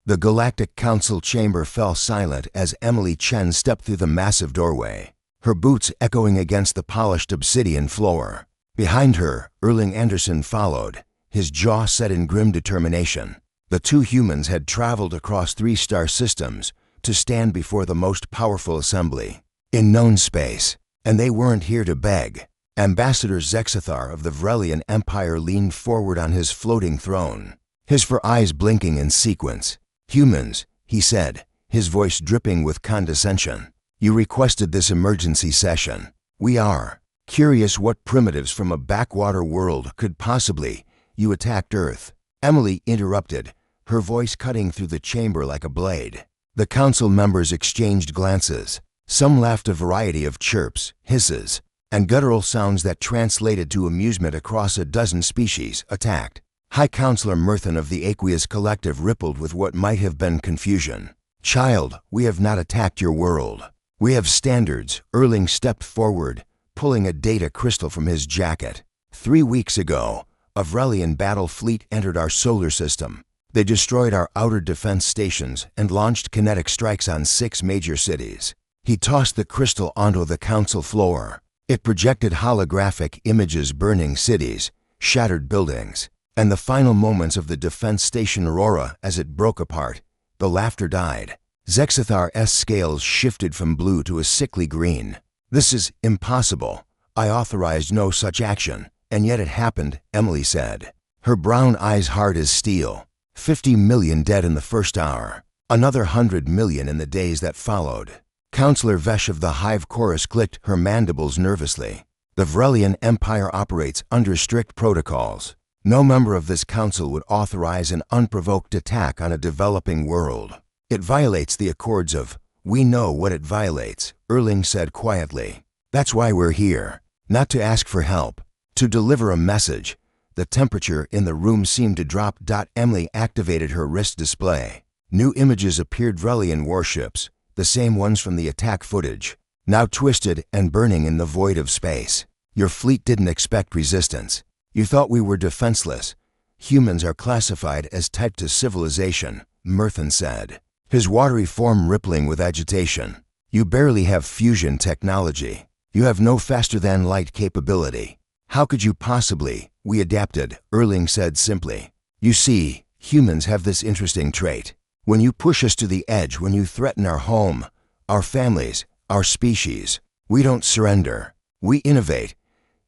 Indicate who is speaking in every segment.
Speaker 1: The Galactic Council chamber fell silent as Emily Chen stepped through the massive doorway, her boots echoing against the polished obsidian floor. Behind her, Erling Anderson followed, his jaw set in grim determination. The two humans had traveled across 3-star systems to stand before the most powerful assembly in known space, and they weren't here to beg. Ambassador Zexathar of the Vrelian Empire leaned forward on his floating throne, his four eyes blinking in sequence. "Humans," he said, his voice dripping with condescension. "You requested this emergency session. We are curious what primitives from a backwater world could possibly. You attacked Earth." Emily interrupted, her voice cutting through the chamber like a blade. The council members exchanged glances. Some laughed, a variety of chirps, hisses, and guttural sounds that translated to amusement across a dozen species attacked. High Counselor Murthan of the Aqueous Collective rippled with what might have been confusion. "Child, we have not attacked your world. We have standards." Erling stepped forward, pulling a data crystal from his jacket. 3 weeks ago, a Vrelian battle fleet entered our solar system. They destroyed our outer defense stations and launched kinetic strikes on 6 major cities. He tossed the crystal onto the council floor. It projected holographic images, burning cities, shattered buildings, and the final moments of the defense station Aurora as it broke apart. The laughter died. Zexathar's scales shifted from blue to a sickly green. "This is impossible. I authorized no such action, and yet it happened," Emily said, her brown eyes hard as steel. 50 million dead in the first hour. Another 100 million in the days that followed. Counselor Vesh of the Hive Chorus clicked her mandibles nervously. "The Vrelian Empire operates under strict protocols. No member of this council would authorize an unprovoked attack on a developing world. It violates the accords of—" "We know what it violates," Erling said quietly. "That's why we're here. Not to ask for help. To deliver a message." The temperature in the room seemed to drop. Emily activated her wrist display. New images appeared, Vrelian warships, the same ones from the attack footage, now twisted and burning in the void of space. "Your fleet didn't expect resistance. You thought we were defenseless. Humans are classified as type to civilization," Murthan said, his watery form rippling with agitation. "You barely have fusion technology. You have no faster-than-light capability. How could you possibly?" "We adapted," Erling said simply. "You see, humans have this interesting trait. When you push us to the edge, when you threaten our home, our families, our species, we don't surrender. We innovate."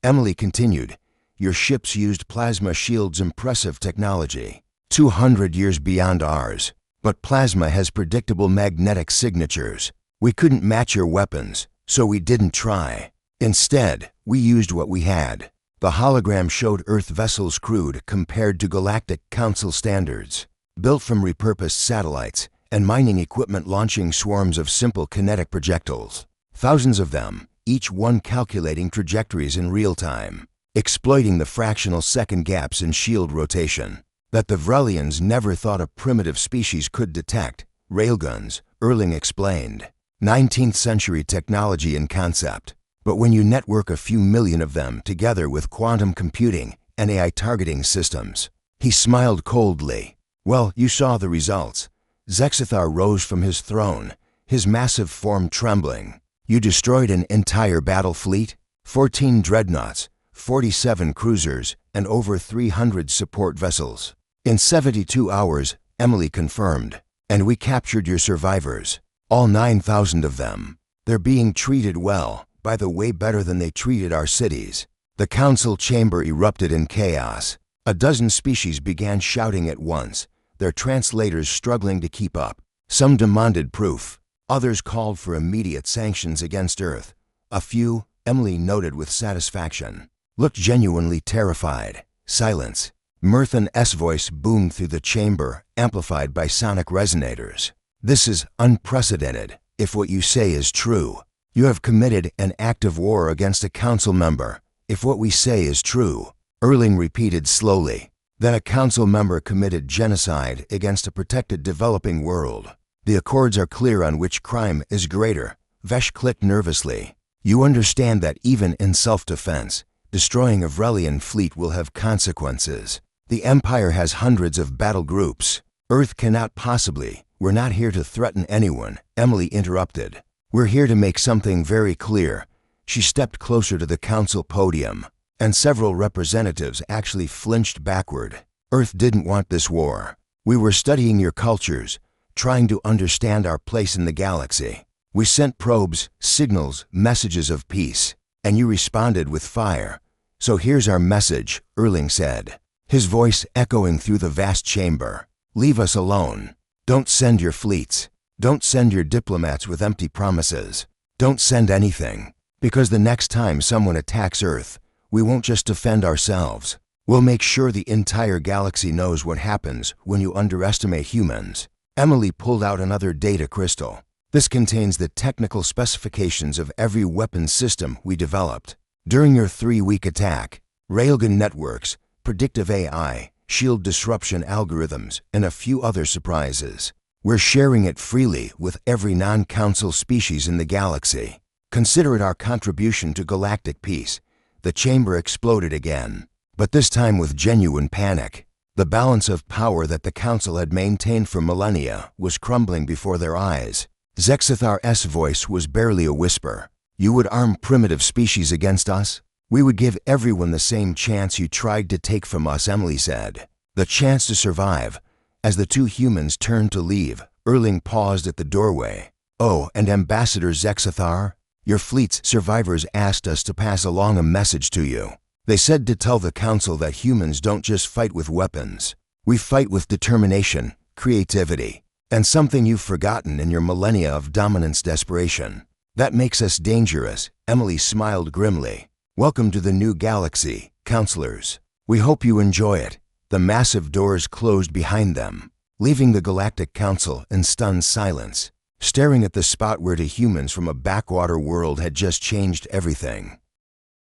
Speaker 1: Emily continued, "Your ships used plasma shields, impressive technology, 200 years beyond ours. But plasma has predictable magnetic signatures. We couldn't match your weapons, so we didn't try. Instead, we used what we had." The hologram showed Earth vessels crude compared to Galactic Council standards, built from repurposed satellites and mining equipment launching swarms of simple kinetic projectiles. Thousands of them, each one calculating trajectories in real time, exploiting the fractional second gaps in shield rotation that the Vrelians never thought a primitive species could detect. "Railguns," Erling explained. 19th century technology in concept. But when you network a few million of them together with quantum computing and AI targeting systems. He smiled coldly. "Well, you saw the results." Zexathar rose from his throne, his massive form trembling. "You destroyed an entire battle fleet, 14 dreadnoughts, 47 cruisers, and over 300 support vessels. In 72 hours, Emily confirmed. And we captured your survivors, all 9,000 of them. They're being treated well, by the way, better than they treated our cities." The council chamber erupted in chaos. A dozen species began shouting at once, their translators struggling to keep up. Some demanded proof. Others called for immediate sanctions against Earth. A few, Emily noted with satisfaction, looked genuinely terrified. Silence. Murthan's voice boomed through the chamber, amplified by sonic resonators. "This is unprecedented. If what you say is true, you have committed an act of war against a council member. If what we say is true," Erling repeated slowly, "then a council member committed genocide against a protected developing world. The accords are clear on which crime is greater." Vesh clicked nervously. "You understand that even in self-defense, destroying a Vrelian fleet will have consequences. The Empire has hundreds of battle groups. Earth cannot possibly. We're not here to threaten anyone, Emily interrupted. We're here to make something very clear. She stepped closer to the council podium, and several representatives actually flinched backward. Earth didn't want this war. We were studying your cultures, trying to understand our place in the galaxy. We sent probes, signals, messages of peace, and you responded with fire. So here's our message, Erling said, his voice echoing through the vast chamber. Leave us alone. Don't send your fleets. Don't send your diplomats with empty promises. Don't send anything, because the next time someone attacks Earth, we won't just defend ourselves. We'll make sure the entire galaxy knows what happens when you underestimate humans. Emily pulled out another data crystal. This contains the technical specifications of every weapons system we developed. During your 3-week attack, railgun networks, predictive AI, shield disruption algorithms, and a few other surprises. We're sharing it freely with every non-council species in the galaxy. Consider it our contribution to galactic peace. The chamber exploded again, but this time with genuine panic. The balance of power that the council had maintained for millennia was crumbling before their eyes. Zexathar's voice was barely a whisper. You would arm primitive species against us? We would give everyone the same chance you tried to take from us, Emily said. The chance to survive. As the two humans turned to leave, Erling paused at the doorway. Oh, and Ambassador Zexathar, your fleet's survivors asked us to pass along a message to you. They said to tell the council that humans don't just fight with weapons. We fight with determination, creativity, and something you've forgotten in your millennia of dominance desperation. That makes us dangerous, Emily smiled grimly. Welcome to the new galaxy, counselors. We hope you enjoy it. The massive doors closed behind them, leaving the Galactic Council in stunned silence, staring at the spot where to humans from a backwater world had just changed everything.